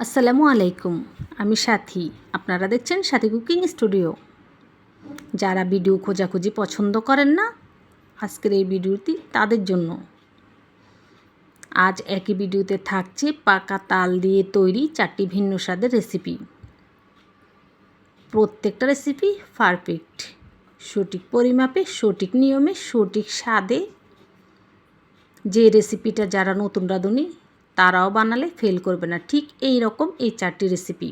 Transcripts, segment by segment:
আসসালামু আলাইকুম। আমি সাথী। আপনারা দেখছেন সাথী কুকিং স্টুডিও। যারা ভিডিও খোঁজাখুঁজি পছন্দ করেন না, আজকের এই ভিডিওটি তাদের জন্য। আজ একই ভিডিওতে থাকছে পাকা তাল দিয়ে তৈরি 4টি ভিন্ন স্বাদের রেসিপি। প্রত্যেকটা রেসিপি পারফেক্ট, সঠিক পরিমাপে, সঠিক নিয়মে, সঠিক স্বাদে। যে রেসিপিটা যারা নতুন রাঁধুনি তারাও বানালে ফেল করবে না, ঠিক এই রকম এই 4টি রেসিপি।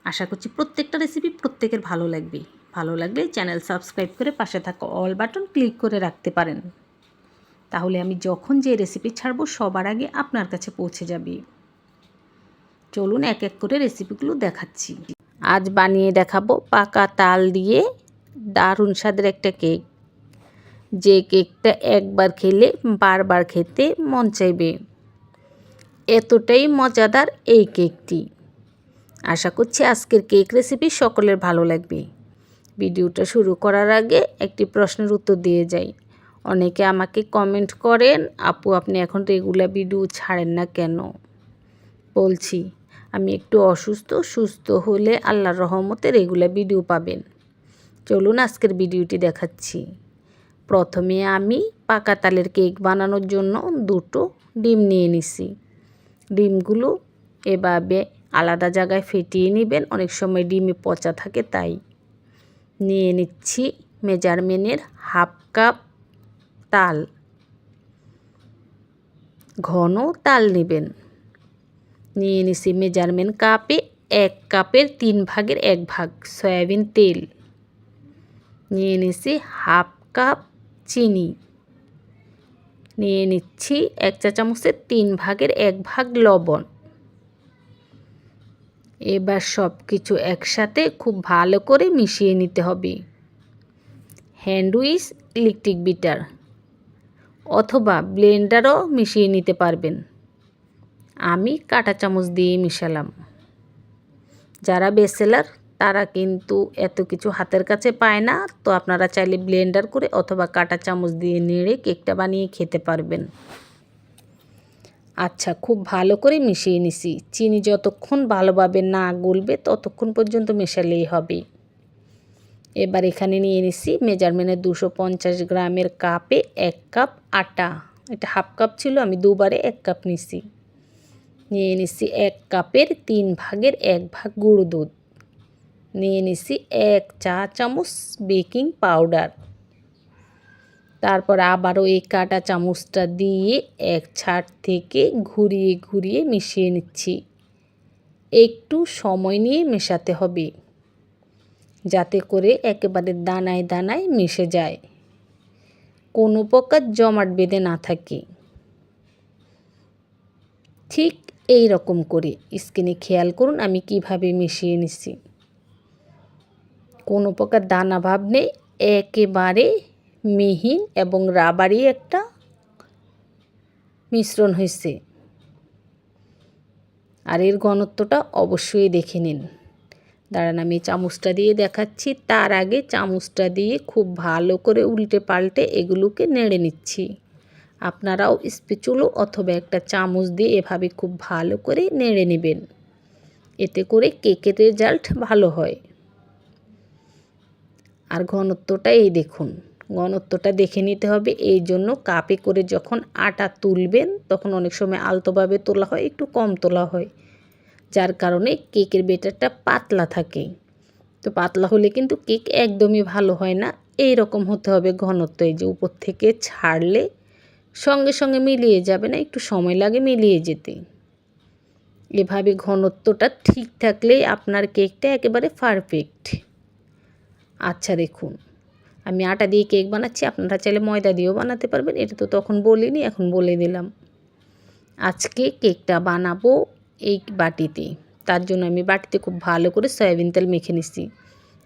আশা করছি প্রত্যেকটা রেসিপি প্রত্যেকের ভালো লাগবে। ভালো লাগলে চ্যানেল সাবস্ক্রাইব করে পাশে থাকা অল বাটন ক্লিক করে রাখতে পারেন, তাহলে আমি যখন যে রেসিপি ছাড়বো সবার আগে আপনার কাছে পৌঁছে যাবে। চলুন এক এক করে রেসিপিগুলো দেখাচ্ছি। আজ বানিয়ে দেখাবো পাকা তাল দিয়ে দারুণ স্বাদের একটা কেক, যে কেকটা একবার খেলে বারবার খেতে মন চাইবে। এতটাই মজাদার এই কেকটি। আশা করছি আজকের কেক রেসিপি সকলের ভালো লাগবে। ভিডিওটা শুরু করার আগে একটি প্রশ্নের উত্তর দিয়ে যাই। অনেকে আমাকে কমেন্ট করেন, আপু আপনি এখন রেগুলার ভিডিও ছাড়েন না কেন? বলছি, আমি একটু অসুস্থ, সুস্থ হলে আল্লাহর রহমতে রেগুলার ভিডিও পাবেন। চলুন আজকের ভিডিওটি দেখাচ্ছি। প্রথমে আমি পাকা তালের কেক বানানোর জন্য 2টো ডিম নিয়ে নিছি। ডিমগুলো এভাবে আলাদা জায়গায় ফেটিয়ে নেবেন, অনেক সময় ডিমে পচা থাকে তাই। নিয়ে নিচ্ছি মেজারমেন্টের হাফ কাপ তাল। ঘন তাল নেবেন। নিয়ে নিচ্ছি মেজারমেন্ট কাপে 1 কাপের 3 ভাগের 1 ভাগ সয়াবিন তেল। নিয়ে নিচ্ছি হাফ কাপ চিনি। নিয়ে নিচ্ছি 1 চা চামচের 3 ভাগের 1 ভাগ লবণ। এবার সব কিছু একসাথে খুব ভালো করে মিশিয়ে নিতে হবে। হ্যান্ড উইচ ইলেকট্রিক বিটার অথবা ব্লেন্ডারও মিশিয়ে নিতে পারবেন। আমি কাঁটা চামচ দিয়ে মিশালাম। যারা বেচেলার তারা কিন্তু এত কিছু হাতের কাছে পায় না, তো আপনারা চাইলে ব্লেন্ডার করে অথবা কাঁটা চামচ দিয়ে নেড়ে কেকটা বানিয়ে খেতে পারবেন। আচ্ছা, খুব ভালো করে মিশিয়ে নিছি। চিনি যতক্ষণ ভালোভাবে না গলবে ততক্ষণ পর্যন্ত মেশালেই হবে। এবার এখানে নিয়ে নিছি মেজারমেন্টের 250 গ্রামের কাপে 1 কাপ আটা। এটা হাফ কাপ ছিল, আমি দুবারে 1 কাপ নিছি। নিয়ে নিছি 1 কাপের 3 ভাগের 1 ভাগ গুঁড়ো দুধ। নিয়ে নিছি 1 চা চামচ বেকিং পাউডার। তারপর আবারও এই কাঁটা চামচটা দিয়ে এক ছাড় থেকে ঘুরিয়ে ঘুরিয়ে মিশিয়ে নিচ্ছি। একটু সময় নিয়ে মেশাতে হবে, যাতে করে একেবারে দানায় দানায় মিশে যায়, কোনো প্রকার জমাট বেঁধে না থাকে। ঠিক এই রকম করে স্ক্রিনে খেয়াল করুন আমি কিভাবে মিশিয়ে নিচ্ছি। কোনো প্রকার দানা ভাব নেই, একেবারে মিহি এবং রাবারি একটা মিশ্রণ হয়েছে। আর এর ঘনত্বটা অবশ্যই দেখে নিন। দাঁড়ান আমি চামচটা দিয়ে দেখাচ্ছি। তার আগে চামচটা দিয়ে খুব ভালো করে উল্টে পাল্টে এগুলোকে নেড়ে নিচ্ছি। আপনারাও স্প্যাচুলা অথবা একটা চামচ দিয়ে এভাবে খুব ভালো করে নেড়ে নেবেন, এতে করে কেকের রেজাল্ট ভালো হয়। আর ঘনত্বটা এই দেখুন, ঘনত্বটা দেখে নিতে হবে। এই জন্য কাপে করে যখন আটা তুলবেন তখন অনেক সময় আলতোভাবে তোলা হয়, একটু কম তোলা হয়, যার কারণে কেকের ব্যাটারটা পাতলা থাকে। তো পাতলা হলে কিন্তু কেক একদমই ভালো হয় না। এই রকম হতে হবে ঘনত্ব। এই যে উপর থেকে ছাড়লে সঙ্গে সঙ্গে মিলিয়ে যাবে না, একটু সময় লাগে মিলিয়ে যেতে। এভাবে ঘনত্বটা ঠিক থাকলেই আপনার কেকটা একেবারে পারফেক্ট। আচ্ছা দেখুন, আমি আটা দিয়ে কেক বানাচ্ছি, আপনারা চাইলে ময়দা দিয়েও বানাতে পারবেন। এটা তো তখন বলিনি, এখন বলে দিলাম। আজকে কেকটা বানাবো এই বাটিতে। তার জন্য আমি বাটিতে খুব ভালো করে সয়াবিন তেল মেখে নিচ্ছি।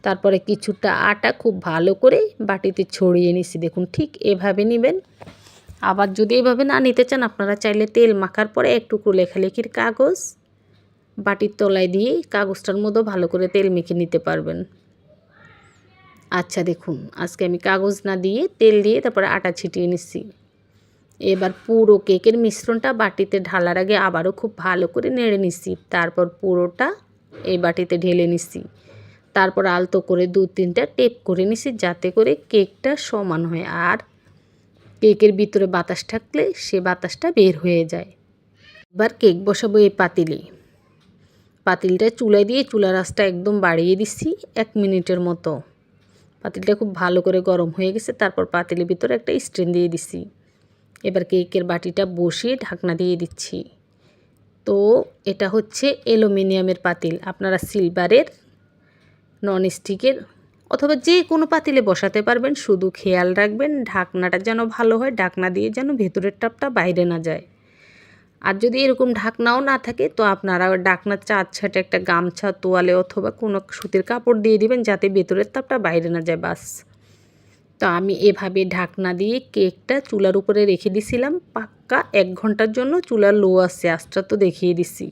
তারপরে কিছুটা আটা খুব ভালো করে বাটিতে ছড়িয়ে নিচ্ছি। দেখুন ঠিক এভাবে নেবেন। আবার যদি এভাবে না নিতে চান, আপনারা চাইলে তেল মাখার পরে এক টুকরো লেখালেখির কাগজ বাটির তলায় দিয়ে কাগজটার মধ্যে ভালো করে তেল মেখে নিতে পারবেন। আচ্ছা দেখুন, আজকে আমি কাগজ না দিয়ে তেল দিয়ে তারপরে আটা ছিটিয়ে নিচ্ছি। এবার পুরো কেকের মিশ্রণটা বাটিতে ঢালার আগে আবারও খুব ভালো করে নেড়ে নিচ্ছি। তারপর পুরোটা এই বাটিতে ঢেলে নিচ্ছি। তারপর আলতো করে 2-3টা টেপ করে নিচ্ছি, যাতে করে কেকটা সমান হয় আর কেকের ভিতরে বাতাস থাকলে সে বাতাসটা বের হয়ে যায়। এবার কেক বসাবো এই পাতিলটা চুলায় দিয়ে চুলার আঁচটা একদম বাড়িয়ে দিচ্ছি 1 মিনিটের মতো। পাতিলটা খুব ভালো করে গরম হয়ে গেছে। তারপর পাতিলের ভিতরে একটা স্ট্যান্ড দিয়ে দিচ্ছি। এবার কেকের বাটিটা বসিয়ে ঢাকনা দিয়ে দিচ্ছি। তো এটা হচ্ছে অ্যালুমিনিয়ামের পাতিল, আপনারা সিলভারের, ননস্টিকের অথবা যে কোনো পাতিলে বসাতে পারবেন। শুধু খেয়াল রাখবেন ঢাকনাটা যেন ভালো হয়, ঢাকনা দিয়ে যেন ভেতরের তাপটা বাইরে না যায়। আর যদি এরকম ঢাকনাও না থাকে তো আপনারা ঢাকনার চার ছাটে একটা গামছা, তোয়ালে অথবা কোনো সুতির কাপড় দিয়ে দিবেন, যাতে ভেতরের তাপটা বাইরে না যায়, বাস। তো আমি এভাবে ঢাকনা দিয়ে কেকটা চুলার উপরে রেখে দিছিলাম পাক্কা 1 ঘন্টার জন্য। চুলার লো আছে, আঁচটা তো দেখিয়ে দিছি।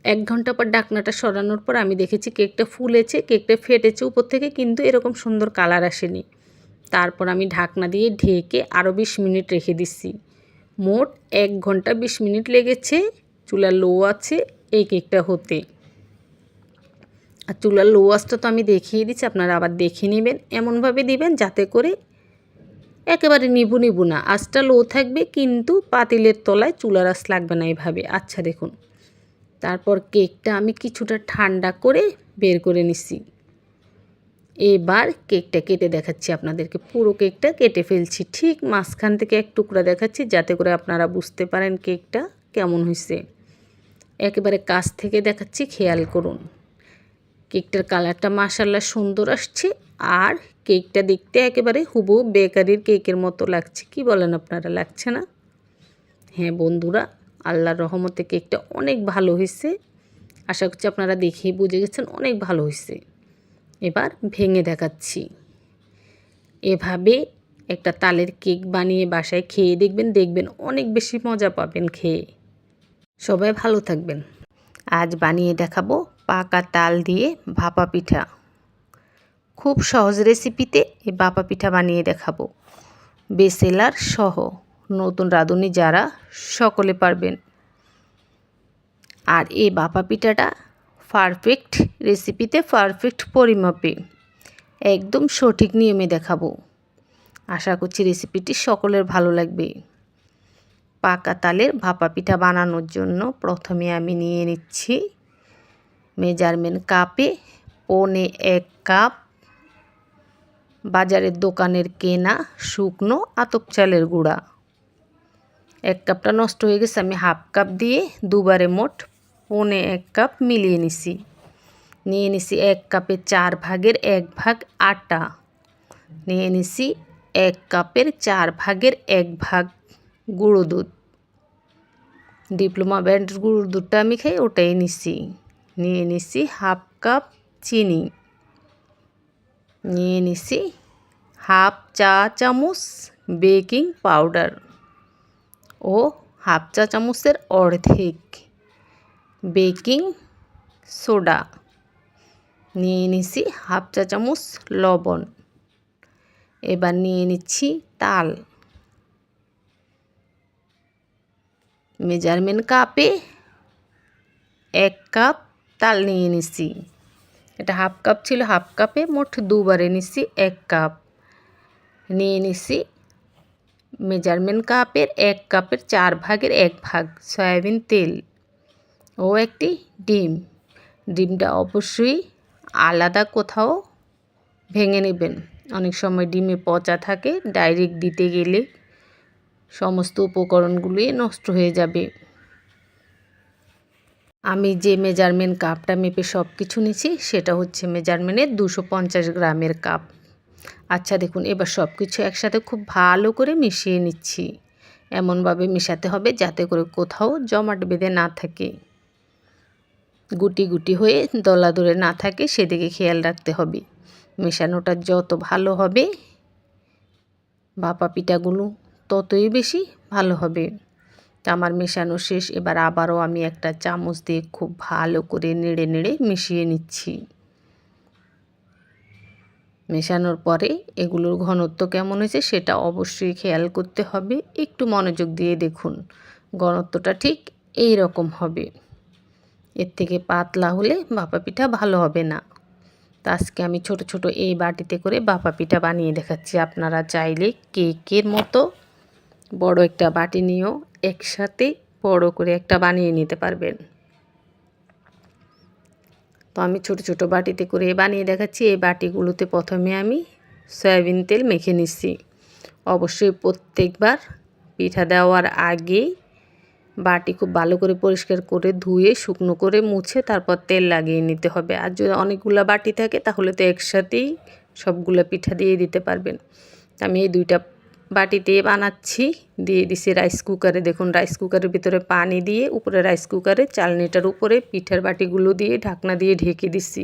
1 ঘন্টা পর ঢাকনাটা সরানোর পর আমি দেখেছি কেকটা ফুলেছে, কেকটা ফেটেছে উপর থেকে, কিন্তু এরকম সুন্দর কালার আসেনি। তারপর আমি ঢাকনা দিয়ে ঢেকে আরও 20 মিনিট রেখে দিচ্ছি। মোট 1 ঘন্টা 20 মিনিট লেগেছে চুলার লো আছে এই কেকটা হতে। আর চুলার লো আঁচটা তো আমি দেখিয়ে দিচ্ছি, আপনারা আবার দেখে নেবেন। এমনভাবে দিবেন যাতে করে একেবারে নিবু নিবু না, আঁচটা লো থাকবে কিন্তু পাতিলের তলায় চুলার আঁচ লাগবে না এভাবে। আচ্ছা দেখুন, তারপর কেকটা আমি কিছুটা ঠান্ডা করে বের করে নিচ্ছি। এবার কেকটা কেটে দেখাচ্ছি আপনাদেরকে। পুরো কেকটা কেটে ফেলছি, ঠিক মাঝখান থেকে এক টুকরা দেখাচ্ছি, যাতে করে আপনারা বুঝতে পারেন কেকটা কেমন হয়েছে। একেবারে কাছ থেকে দেখাচ্ছি, খেয়াল করুন। কেকটার কালারটা মাশাআল্লাহ সুন্দর আসছে, আর কেকটা দেখতে একেবারে হুবহু বেকারির কেকের মতো লাগছে। কি বলেন আপনারা, লাগছে না? হ্যাঁ বন্ধুরা, আল্লাহর রহমতে কেকটা অনেক ভালো হয়েছে। আশা করছি আপনারা দেখেই বুঝে গেছেন অনেক ভালো হয়েছে। এবার ভেঙে দেখাচ্ছি। এভাবে একটা তালের কেক বানিয়ে বাসায় খেয়ে দেখবেন অনেক বেশি মজা পাবেন খেয়ে। সবাই ভালো থাকবেন। আজ বানিয়ে দেখাবো পাকা তাল দিয়ে ভাপা পিঠা। খুব সহজ রেসিপিতে এই ভাপা পিঠা বানিয়ে দেখাবো। বেসেলার সহ নতুন রাঁধুনি যারা সকলে পারবেন। আর এই ভাপা পিঠাটা পারফেক্ট রেসিপিতে, পারফেক্ট পরিমাপে, একদম সঠিক নিয়মে দেখাবো। আশা করছি রেসিপিটি সকলের ভালো লাগবে। পাকা তালের ভাপা পিঠা বানানোর জন্য প্রথমে আমি নিয়ে নিচ্ছি মেজারমেন্ট কাপে 1.25 কাপ বাজারের দোকানের কেনা শুকনো আতপ চালের গুঁড়া। 1 কাপটা নষ্ট হয়ে গেছে, আমি হাফ কাপ দিয়ে দুবারে মোট 1.25 কাপ মিলিয়ে নিছি। নিয়ে নিছি 1 কাপের 4 ভাগের 1 ভাগ আটা। নিয়ে নিছি 1 কাপের 4 ভাগের 1 ভাগ গুঁড়ো দুধ। ডিপ্লোমা ব্র্যান্ডের গুঁড়োর দুধটা আমি খাই, ওটাই নিছি। নিয়ে নিছি হাফ কাপ চিনি। নিয়ে নিছি হাফ চা চামচ বেকিং পাউডার ও হাফ চা চামচের অর্ধেক বেকিং সোডা। নিয়ে নিছি হাফ চা চামচ লবণ। এবার নিয়ে নিচ্ছি তাল। মেজারমেন্ট কাপে 1 কাপ তাল নিয়ে নিছি। এটা হাফ কাপ ছিল, হাফ কাপে মোট দুবারে নিছি 1 কাপ। নিয়ে নিছি মেজারমেন্ট কাপের 1 কাপের 4 ভাগের 1 ভাগ সয়াবিন তেল ও একটি ডিম। ডিমটা অবশ্যই আলাদা কোথাও ভেঙে নেবেন, অনেক সময় ডিমে পচা থাকে, ডাইরেক্ট দিতে গেলে সমস্ত উপকরণগুলোই নষ্ট হয়ে যাবে। আমি যে মেজারমেন্ট কাপটা মেপে সব কিছু নিচ্ছি সেটা হচ্ছে মেজারমেন্টের 250 গ্রামের কাপ। আচ্ছা দেখুন, এবার সব কিছু একসাথে খুব ভালো করে মিশিয়ে নিচ্ছি। এমনভাবে মেশাতে হবে যাতে করে কোথাও জমাট বেঁধে না থাকে, গুটি গুটি হয়ে দলা ধরে না থাকে, সেদিকে খেয়াল রাখতে হবে। মেশানোটা যত ভালো হবে ভাপা পিঠাগুলো ততই বেশি ভালো হবে। তা আমার মেশানো শেষ। এবার আবারও আমি একটা চামচ দিয়ে খুব ভালো করে নেড়ে নেড়ে মিশিয়ে নিচ্ছি। মেশানোর পরে এগুলোর ঘনত্ব কেমন হয়েছে সেটা অবশ্যই খেয়াল করতে হবে। একটু মনোযোগ দিয়ে দেখুন, ঘনত্বটা ঠিক এই রকম হবে। এর থেকে পাতলা হলে ভাপা পিঠা ভালো হবে না। তো আজকে আমি ছোট ছোট এই বাটিতে করে ভাপা পিঠা বানিয়ে দেখাচ্ছি। আপনারা চাইলে কেকের মতো বড় একটা বাটি নিয়েও একসাথে বড় করে একটা বানিয়ে নিতে পারবেন। তো আমি ছোট ছোট বাটিতে করে বানিয়ে দেখাচ্ছি। এই বাটিগুলোতে প্রথমে আমি সয়াবিন তেল মেখে নিচ্ছি। অবশ্যই প্রত্যেকবার পিঠা দেওয়ার আগে বাটি খুব ভালো করে পরিষ্কার করে ধুয়ে শুকনো করে মুছে তারপর তেল লাগিয়ে নিতে হবে। আর যদি অনেকগুলো বাটি থাকে তাহলে তো একসাথেই সবগুলো পিঠা দিয়ে দিতে পারবেন। আমি এই দুইটা বাটিতে বানাচ্ছি। দিয়ে দিছি রাইস কুকারে। দেখুন রাইস কুকারের ভিতরে পানি দিয়ে উপরে রাইস কুকারে চালনিটার উপরে পিঠার বাটিগুলো দিয়ে ঢাকনা দিয়ে ঢেকে দিছি।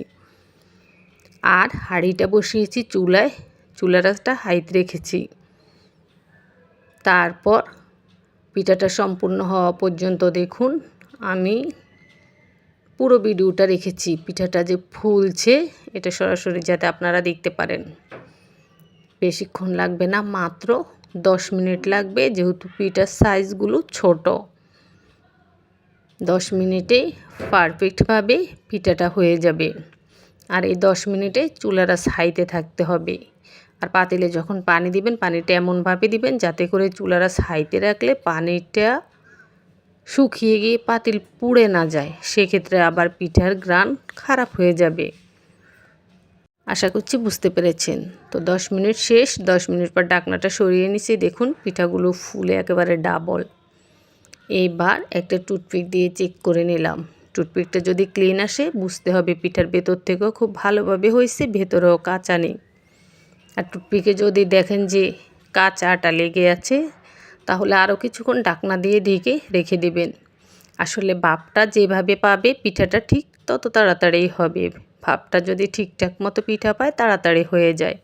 আর হাঁড়িটা বসিয়েছি চুলায়, চুলার আঁচটা হাইতে রেখেছি। তারপর পিঠাটা সম্পূর্ণ হওয়া পর্যন্ত দেখুন আমি পুরো ভিডিওটা রেখেছি। পিঠাটা যে ফুলছে এটা সরাসরি যাতে আপনারা দেখতে পারেন। বেশিক্ষণ লাগবে না, মাত্র 10 মিনিট লাগবে, যেহেতু পিঠার সাইজগুলো ছোট। 10 মিনিটে পারফেক্টভাবে পিঠাটা হয়ে যাবে। আর এই 10 মিনিটে চুলার আঁচ হাইতে থাকতে হবে। আর পাতিলে যখন পানি দিবেন পানিটা এমনভাবে দিবেন যাতে করে চুলার আঁচ হাইতে রাখলে পানিটা শুকিয়ে গিয়ে পাতিল পুড়ে না যায়, সেক্ষেত্রে আবার পিঠার গ্রান খারাপ হয়ে যাবে। আশা করছি বুঝতে পেরেছেন। তো 10 মিনিট শেষ। 10 মিনিট পর ঢাকনাটা সরিয়ে নিছি। দেখুন পিঠাগুলো ফুলে একেবারে ডাবল। এইবার একটা টুথপিক দিয়ে চেক করে নিলাম। টুথপিকটা যদি ক্লিন আসে বুঝতে হবে পিঠার ভেতর থেকেও খুব ভালোভাবে হয়েছে, ভেতরেও কাঁচা নেই। আর টুথপিকে যদি দেখেন যে কাঁচা আটা লেগে আছে তাহলে আরও কিছুক্ষণ ঢাকনা দিয়ে ঢেকে রেখে দিবেন। আসলে ভাপটা যেভাবে পাবে পিঠাটা ঠিক তত তাড়াতাড়ি হবে। ভাপটা যদি ঠিকঠাক মতো পিঠা পায় তাড়াতাড়ি হয়ে যায়।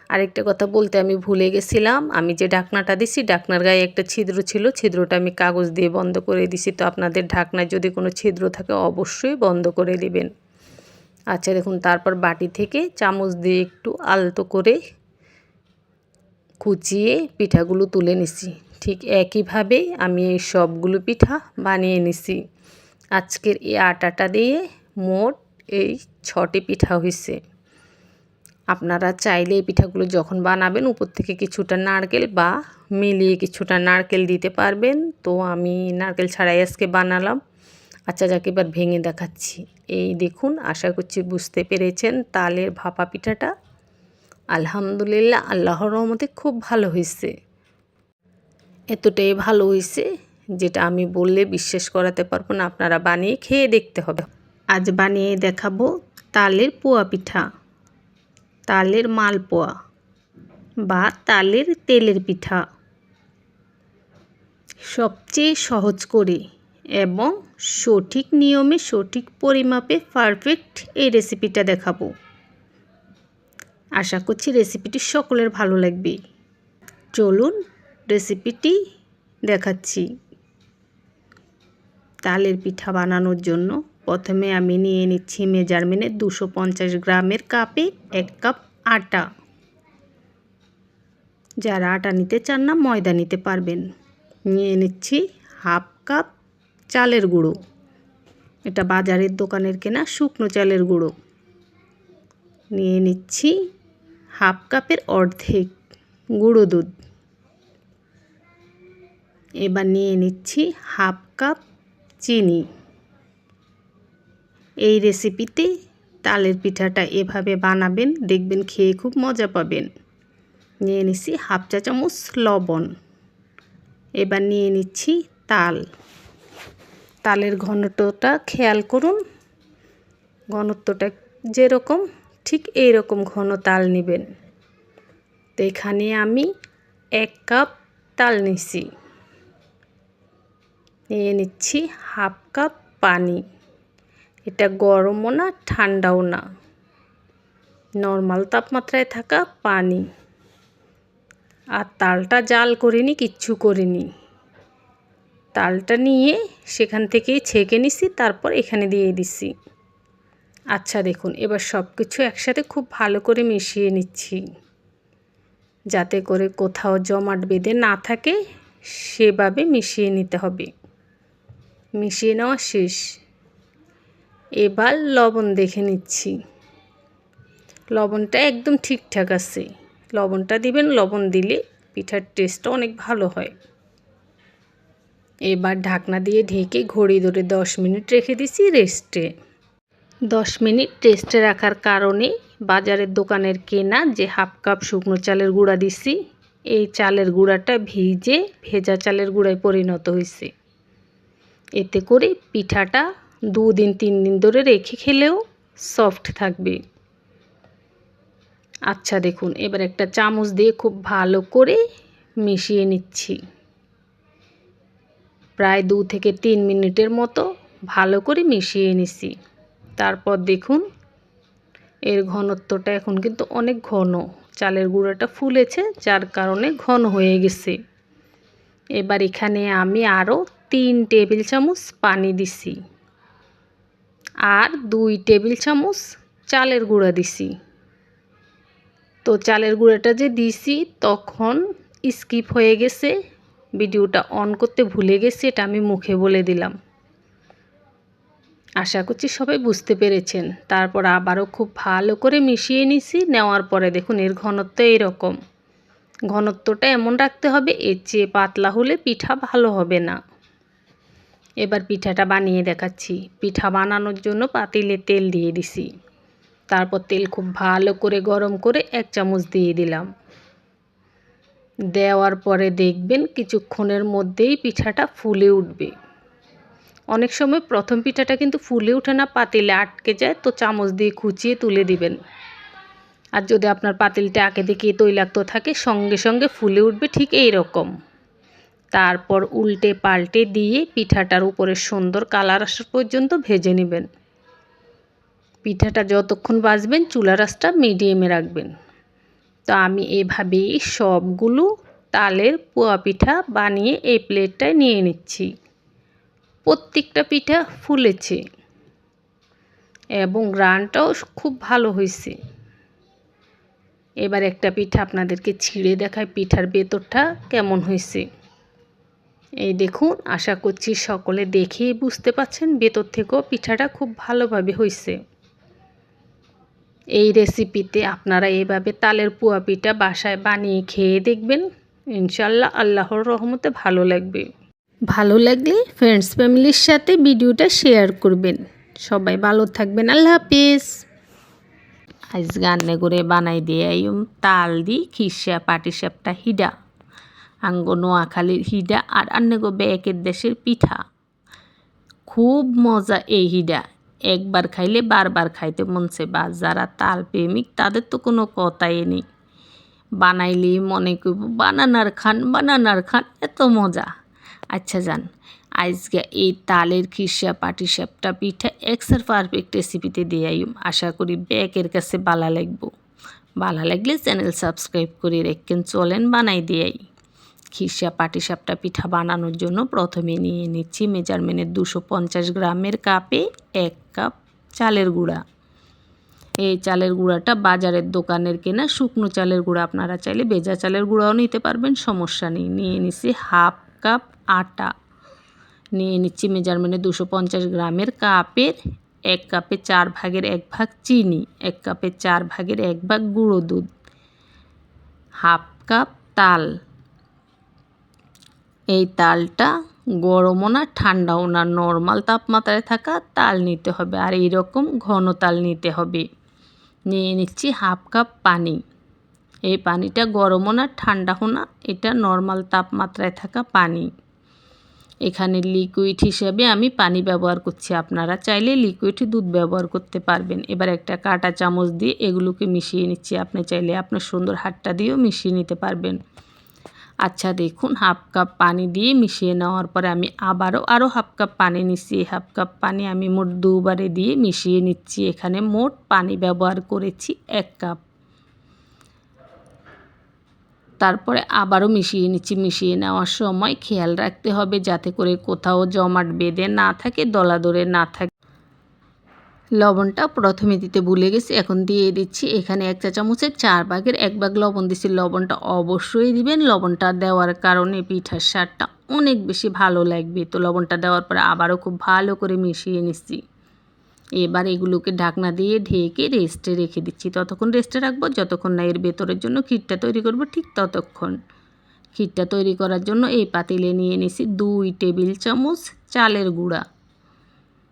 আরেকটা কথা বলতে আমি ভুলে গেছিলাম, আমি যে ঢাকনাটা দিছি ঢাকনার গায়ে একটা ছিদ্র ছিল, ছিদ্রটা আমি কাগজ দিয়ে বন্ধ করে দিছি। তো আপনাদের ঢাকনায় যদি কোনো ছিদ্র থাকে অবশ্যই বন্ধ করে দিবেন। আচ্ছা দেখুন, তারপর বাটি থেকে চামচ দিয়ে একটু আলতো করে কুচিয়ে পিঠাগুলো তুলে নিছি। ঠিক একইভাবে আমি এই সবগুলো পিঠা বানিয়ে নিছি। আজকের এই আটাটা দিয়ে মোট এই 6টি পিঠা হয়েছে। আপনারা চাইলে এই পিঠাগুলো যখন বানাবেন উপর থেকে কিছুটা নারকেল বা মিলিয়ে কিছুটা নারকেল দিতে পারবেন। তো আমি নারকেল ছাড়াই আজকে বানালাম। আচ্ছা যাকে এবার ভেঙে দেখাচ্ছি। এই দেখুন, আশা করছি বুঝতে পেরেছেন তালের ভাপা পিঠাটা আলহামদুলিল্লাহ আল্লাহর রহমতে খুব ভালো হয়েছে। এতটাই ভালো হয়েছে যেটা আমি বললে বিশ্বাস করাতে পারবো না। আপনারা বানিয়ে খেয়ে দেখতে হবে। আজ বানিয়ে দেখাবো তালের পোয়া পিঠা, তালের মালপোয়া বা তালের তেলের পিঠা। সবচেয়ে সহজ করে এবং সঠিক নিয়মে সঠিক পরিমাপে পারফেক্ট এই রেসিপিটা দেখাবো। আশা করছি রেসিপিটি সকলের ভালো লাগবে। চলুন রেসিপিটি দেখাচ্ছি। তালের পিঠা বানানোর জন্য প্রথমে আমি নিয়ে নিচ্ছি মেজারমেন্টে 250 গ্রামের কাপে 1 কাপ আটা। যারা আটা নিতে চান না ময়দা নিতে পারবেন। নিয়ে নিচ্ছি হাফ কাপ চালের গুঁড়ো, এটা বাজারের দোকানের কেনা শুকনো চালের গুঁড়ো। নিয়ে নিচ্ছি হাফ কাপের অর্ধেক গুঁড়ো দুধ। এবার নিয়ে নিচ্ছি হাফ কাপ চিনি। এই রেসিপিতে তালের পিঠাটা এভাবে বানাবেন, দেখবেন খেয়ে খুব মজা পাবেন। নিয়ে নিচ্ছি হাফ চা চামচ লবণ। এবার নিয়ে নিচ্ছি তাল। তালের ঘনত্বটা খেয়াল করুন, ঘনত্বটা যেরকম ঠিক এই রকম ঘন তাল নেবেন। তো এখানে আমি 1 কাপ তাল নিচ্ছি। নিয়ে নিচ্ছি হাফ কাপ পানি। এটা গরমও না ঠান্ডাও না, নর্মাল তাপমাত্রায় থাকা পানি। আর তালটা জাল করিনি, কিচ্ছু করিনি। তালটা নিয়ে সেখান থেকেই ছেঁকে নিছি, তারপর এখানে দিয়ে দিছি। আচ্ছা দেখুন, এবার সব কিছু একসাথে খুব ভালো করে মিশিয়ে নিচ্ছি, যাতে করে কোথাও জমাট বেঁধে না থাকে, সেভাবে মিশিয়ে নিতে হবে। মিশিয়ে নেওয়া শেষ। এবার লবণ দেখে নিচ্ছি, লবণটা একদম ঠিকঠাক আছে। লবণটা দিবেন, লবণ দিলে পিঠার টেস্টটা অনেক ভালো হয়। এবার ঢাকনা দিয়ে ঢেকে ঘড়ি ধরে 10 মিনিট রেখে দিছি রেস্টে। 10 মিনিট রেস্টে রাখার কারণে বাজারের দোকানের কেনা যে হাফ কাপ শুকনো চালের গুঁড়া দিছি, এই চালের গুঁড়াটা ভেজা চালের গুঁড়ায় পরিণত হয়েছে। এতে করে পিঠাটা 2 দিন 3 দিন ধরে রেখে খেলেও সফট থাকবে। আচ্ছা দেখুন, এবার একটা চামচ দিয়ে খুব ভালো করে মিশিয়ে নিচ্ছি। প্রায় 2 থেকে 3 মিনিটের মতো ভালো করে মিশিয়ে নিছি। তারপর দেখুন এর ঘনত্বটা এখন কিন্তু অনেক ঘন। চালের গুঁড়াটা ফুলেছে, যার কারণে ঘন হয়ে গেছে। এবার এখানে আমি আরও 3 টেবিল চামচ পানি দিছি আর 2 টেবিল চামচ চালের গুঁড়া দিছি। তো চালের গুঁড়াটা যে দিছি তখন স্কিপ হয়ে গেছে, ভিডিওটা অন করতে ভুলে গেছি, এটা আমি মুখে বলে দিলাম। আশা করছি সবাই বুঝতে পেরেছেন। তারপর আবারও খুব ভালো করে মিশিয়ে নিছি। নেওয়ার পরে দেখুন এর ঘনত্ব এরকম। ঘনত্বটা এমন রাখতে হবে, এর চেয়ে পাতলা হলে পিঠা ভালো হবে না। এবার পিঠাটা বানিয়ে দেখাচ্ছি। পিঠা বানানোর জন্য পাতিলে তেল দিয়ে দিছি। তারপর তেল খুব ভালো করে গরম করে 1 চামচ দিয়ে দিলাম। দেওয়ার পরে দেখবেন কিছুক্ষণের মধ্যেই পিঠাটা ফুলে উঠবে। অনেক সময় প্রথম পিঠাটা কিন্তু ফুলে ওঠে না, পাতিলে আটকে যায়, তো চামচ দিয়ে খুঁচিয়ে তুলে দিবেন। আর যদি আপনার পাতিলটা আগে থেকে তৈলাক্ত থাকে সঙ্গে সঙ্গে ফুলে উঠবে ঠিক এই রকম। তারপর উল্টে পাল্টে দিয়ে পিঠাটার উপরে সুন্দর কালার আসা পর্যন্ত ভেজে নেবেন। পিঠাটা যতক্ষণ ভাজবেন চুলার আঁচটা মিডিয়ামে রাখবেন। তো আমি এভাবেই সবগুলো তালের পোয়া পিঠা বানিয়ে এই প্লেটটায় নিয়ে নিচ্ছি। প্রত্যেকটা পিঠা ফুলেছে এবং গ্রানটাও খুব ভালো হয়েছে। এবার একটা পিঠা আপনাদেরকে ছিঁড়ে দেখায় পিঠার ভেতরটা কেমন হয়েছে। এই দেখুন, আশা করছি সকলে দেখেই বুঝতে পাচ্ছেন ভেতর থেকেও পিঠাটা খুব ভালোভাবে হয়েছে। এই রেসিপিতে আপনারা এভাবে তালের পোয়া পিঠা বাসায় বানিয়ে খেয়ে দেখবেন, ইনশাল্লাহ আল্লাহর রহমতে ভালো লাগবে। ভালো লাগলে ফ্রেন্ডস ফ্যামিলির সাথে ভিডিওটা শেয়ার করবেন। সবাই ভালো থাকবেন, আল্লাহ হাফেজ। আজ রান্না করে বানাই দিয়ে তাল দি খিসা পাটিসাপটা হিডা, আঙ্গো নোয়াখালীর হিডা আর আন্নেগো ব্যাকের দেশের পিঠা। খুব মজা এই হিডা, একবার খাইলে বারবার খাইতে মনছে। বা যারা তাল প্রেমিক তাদের তো কোনো কথাই নেই, বানাইলেই মনে করব বানানার খান, এত মজা। আচ্ছা যান, আজকে এই তালের খিসা পাটিসাপটা পিঠা এক্সার পারফেক্ট রেসিপিতে দিয়ে আশা করি ব্যাকের কাছে ভালো লাগবো। ভালো লাগলে চ্যানেল সাবস্ক্রাইব করে রেখেন, চলেন বানাই দিয়াই। খিসা পাটিসাপটা পিঠা বানানোর জন্য প্রথমে নিয়ে নিচ্ছি মেজারমেন্টের 250 গ্রামের কাপে 1 কাপ চালের গুঁড়া। এই চালের গুঁড়াটা বাজারের দোকানের কেনা শুকনো চালের গুঁড়া, আপনারা চাইলে ভেজা চালের গুঁড়াও নিতে পারবেন, সমস্যা নেই। নিয়ে নিচ্ছি হাফ কাপ আটা। নিয়ে নিচ্ছি মেজারমেন্টে 250 গ্রামের কাপের 1 কাপে 4 ভাগের 1 ভাগ চিনি, 1 কাপে 4 ভাগের 1 ভাগ গুঁড়ো দুধ, হাফ কাপ তাল। এই তালটা গরমও না ঠান্ডাও না, নর্মাল তাপমাত্রায় থাকা তাল নিতে হবে, আর এইরকম ঘন তাল নিতে হবে। নিয়ে নিচ্ছি হাফ কাপ পানি। এই পানিটা গরমও না ঠান্ডাও না, এটা নর্মাল তাপমাত্রায় থাকা পানি। এখানে লিকুইড হিসেবে আমি পানি ব্যবহার করছি, আপনারা চাইলে লিকুইড দুধ ব্যবহার করতে পারবেন। এবার একটা কাঁটা চামচ দিয়ে এগুলোকে মিশিয়ে নিচ্ছি, আপনি চাইলে আপনার সুন্দর হাতটা দিয়েও মিশিয়ে নিতে পারবেন। আচ্ছা দেখুন, হাফ কাপ পানি দিয়ে মিশিয়ে নেওয়ার পরে আমি আরও হাফ কাপ পানি নিচ্ছি। এই হাফ কাপ পানি আমি মোট 2 বারে দিয়ে মিশিয়ে নিচ্ছি। এখানে মোট পানি ব্যবহার করেছি 1 কাপ। তারপরে আবারও মিশিয়ে নিচ্ছি। মিশিয়ে নেওয়ার সময় খেয়াল রাখতে হবে যাতে করে কোথাও জমাট বেঁধে না থাকে, দলা ধরে না থাকে। লবণটা প্রথমে দিতে ভুলে গেছি, এখন দিয়ে দিচ্ছি। এখানে 1 চা চামচের 4 ভাগের 1 ভাগ লবণ দিছি। লবণটা অবশ্যই দিবেন, লবণটা দেওয়ার কারণে পিঠার স্বাদটা অনেক বেশি ভালো লাগবে। তো লবণটা দেওয়ার পরে আবারও খুব ভালো করে মিশিয়ে নিচ্ছি। এবার এগুলোকে ঢাকনা দিয়ে ঢেকে রেস্টে রেখে দিচ্ছি। ততক্ষণ রেস্টে রাখবো যতক্ষণ না এর ভেতরের জন্য ক্ষীরটা তৈরি করব, ঠিক ততক্ষণ। ক্ষীরটা তৈরি করার জন্য এই পাতিলে নিয়ে নিছি 2 টেবিল চামচ চালের গুঁড়া,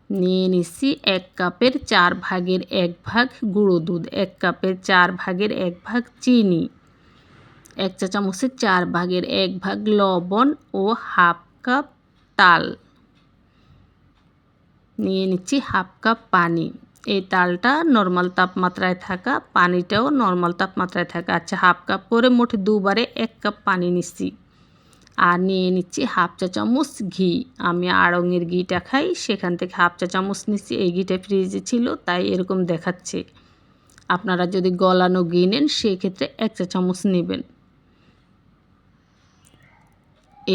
নিয়ে নিচ্ছি 1 কাপের 4 ভাগের 1 ভাগ গুঁড়ো দুধ, 1 কাপের 4 ভাগের 1 ভাগ চিনি, 1 চা চামচের 4 ভাগের 1 ভাগ লবণ ও হাফ কাপ তাল, নিয়ে নিচ্ছি হাফ কাপ পানি। এই তালটা নর্মাল তাপমাত্রায় থাকা, পানিটাও নর্মাল তাপমাত্রায় থাকা। আচ্ছা, হাফ কাপ করে মোট দুবারে 1 কাপ পানি নিচ্ছি। আর নিয়ে নিচ্ছি হাফ চা চামচ ঘি। আমি আড়ঙের ঘিটা খাই, সেখান থেকে হাফ চা চামচ নিচ্ছি। এই ঘিটা ফ্রিজে ছিল তাই এরকম দেখাচ্ছে। আপনারা যদি গলানো ঘি নেন সেক্ষেত্রে 1 চা চামচ নেবেন।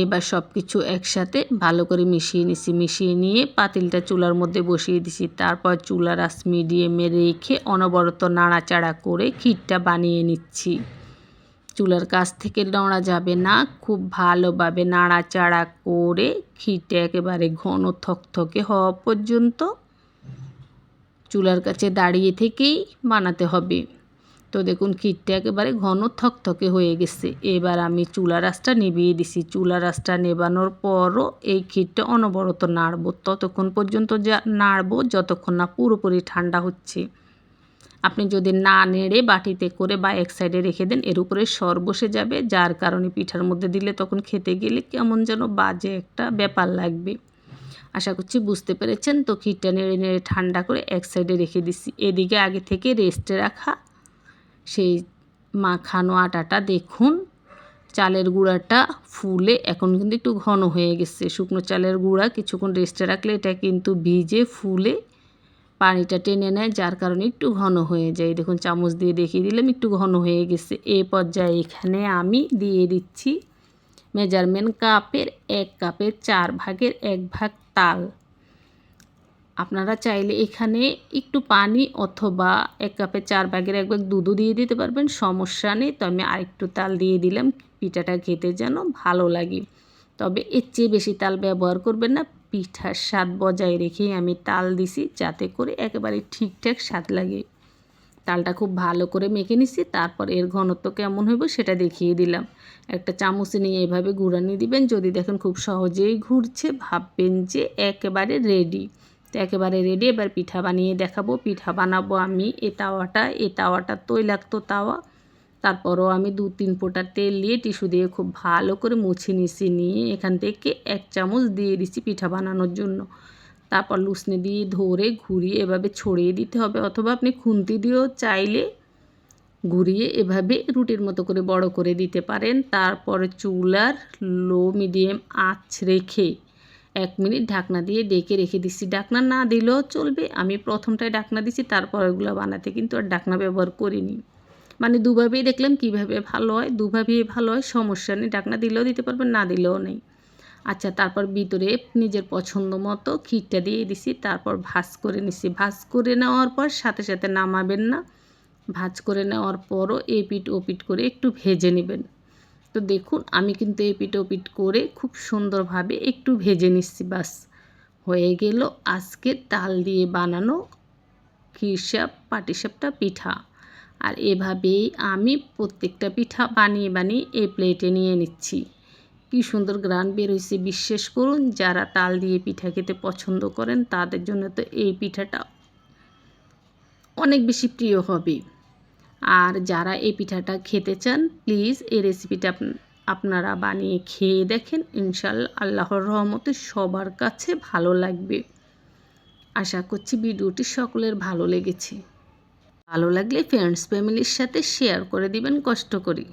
এবার সব কিছু একসাথে ভালো করে মিশিয়ে নিচ্ছি। মিশিয়ে নিয়ে পাতিলটা চুলার মধ্যে বসিয়ে দিছি। তারপর চুলার আঁচ মিডিয়ামে রেখে অনবরত নাড়াচাড়া করে ক্ষীরটা বানিয়ে নিচ্ছি। চুলার কাছ থেকে নড়া যাবে না, খুব ভালোভাবে নাড়াচাড়া করে ক্ষীরটা একেবারে ঘন থকথকে হওয়া পর্যন্ত চুলার কাছে দাঁড়িয়ে থেকেই বানাতে হবে। তো দেখুন ক্ষীরটা একেবারে ঘন থকথকে হয়ে গেছে। এবার আমি চুলার আঁচটা নিভিয়ে দিছি। চুলার আঁচটা নেভানোর পরও এই ক্ষীরটা অনবরত নাড়ব, ততক্ষণ পর্যন্ত নাড়ব যতক্ষণ না পুরোপুরি ঠান্ডা হচ্ছে। আপনি যদি না নেড়ে বাটিতে করে বা এক সাইডে রেখে দেন, এর উপরে সর বসে যাবে, যার কারণে পিঠার মধ্যে দিলে তখন খেতে গেলে কেমন যেন বাজে একটা ব্যাপার লাগবে। আশা করছি বুঝতে পেরেছেন। তো ক্ষীরটা নেড়ে নেড়ে ঠান্ডা করে এক সাইডে রেখে দিচ্ছি। এদিকে আগে থেকে রেস্টে রাখা সেই মাখানো আটাটা দেখুন, চালের গুঁড়াটা ফুলে এখন কিন্তু একটু ঘন হয়ে গেছে। শুকনো চালের গুঁড়া কিছুক্ষণ রেস্টে রাখলে এটা কিন্তু ভিজে ফুলে পানিটা টেনে নেয়, যার কারণে একটু ঘন হয়ে যায়। দেখুন চামচ দিয়ে দেখিয়ে দিলাম একটু ঘন হয়ে গেছে। এই পর্যায়ে এখানে আমি দিয়ে দিচ্ছি মেজারমেন্ট কাপের 1 কাপের 4 ভাগের 1 ভাগ তাল। আপনারা চাইলে এখানে একটু পানি অথবা 1 কাপের 4 ভাগের 1 ভাগ দুধও দিয়ে দিতে পারবেন, সমস্যা নেই। তো আমি আরেকটু তাল দিয়ে দিলাম, পিঠাটা খেতে যেন ভালো লাগে। তবে এর চেয়ে বেশি তাল ব্যবহার করবেন না, পিঠার স্বাদ বজায় রেখেই আমি তাল দিছি, যাতে করে একেবারে ঠিকঠাক স্বাদ লাগে। তালটা খুব ভালো করে মেখে নিচ্ছি। তারপর এর ঘনত্ব কেমন হইব সেটা দেখিয়ে দিলাম। একটা চামচে নিয়ে এভাবে ঘুরানি দিবেন। যদি দেখেন খুব সহজেই ঘুরছে, ভাববেন যে একেবারে রেডি। তো একেবারে রেডি। এবার পিঠা বানিয়ে দেখাবো। পিঠা বানাবো আমি এই তাওয়াটা তৈলাক্ত তাওয়া। তারপরও আমি 2-3 ফোঁটা তেল দিয়ে টিস্যু দিয়ে খুব ভালো করে মুছে নিচ্ছি। নিয়ে এখান থেকে 1 চামচ দিয়ে দিচ্ছি পিঠা বানানোর জন্য। তারপর লুসনি দিয়ে ধরে ঘুরিয়ে এভাবে ছড়িয়ে দিতে হবে, অথবা আপনি খুন্তি দিয়েও চাইলে ঘুরিয়ে এভাবে রুটির মতো করে বড় করে দিতে পারেন। তারপরে চুলার লো মিডিয়াম আঁচ রেখে 1 মিনিট ঢাকনা দিয়ে ডেকে রেখে দিচ্ছি। ঢাকনা না দিলেও চলবে, আমি প্রথমটায় ঢাকনা দিচ্ছি, তারপর এগুলো বানাতে কিন্তু আর ঢাকনা ব্যবহার করিনি। মানে দুভাবেই দেখলাম কিভাবে ভালো হয়, দুভাবেই ভালো হয়, সমস্যা নেই। ঢাকনা দিলেও দিতে পারবেন, না দিলেও নেই। আচ্ছা, তারপর ভিতরে নিজের পছন্দ মতো ক্ষীরটা দিয়ে দিছি। তারপর ভাজ করে নিছি। ভাজ করে নেওয়ার পর সাথে সাথে নামাবেন না। ভাজ করে নেওয়ার পরও এপিঠ ওপিঠ করে একটু ভেজে নেবেন। তো দেখুন আমি কিন্তু এপিঠ ওপিঠ করে খুব সুন্দরভাবে একটু ভেজে নিচ্ছি। বাস হয়ে গেল আজকের তাল দিয়ে বানানো ক্ষীরসাপ পাটিসাপটা পিঠা। আর এভাবেই আমি প্রত্যেকটা পিঠা বানিয়ে বানিয়ে এই প্লেটে নিয়ে নিচ্ছি। কি সুন্দর গ্রান বের হয়েছে, বিশ্বাস করুন। যারা তাল দিয়ে পিঠা খেতে পছন্দ করেন তাদের জন্য তো এই পিঠাটা অনেক বেশি প্রিয় হবে। আর যারা এই পিঠাটা খেতে চান, প্লিজ এই রেসিপিটা আপনারা বানিয়ে খেয়ে দেখেন। ইনশাআল্লাহ আল্লাহর রহমতে সবার কাছে ভালো লাগবে। আশা করছি ভিডিওটি সকলের ভালো লেগেছে। ভালো লাগলে ফ্রেন্ডস ফ্যামিলির সাথে শেয়ার করে দিবেন কষ্ট করে।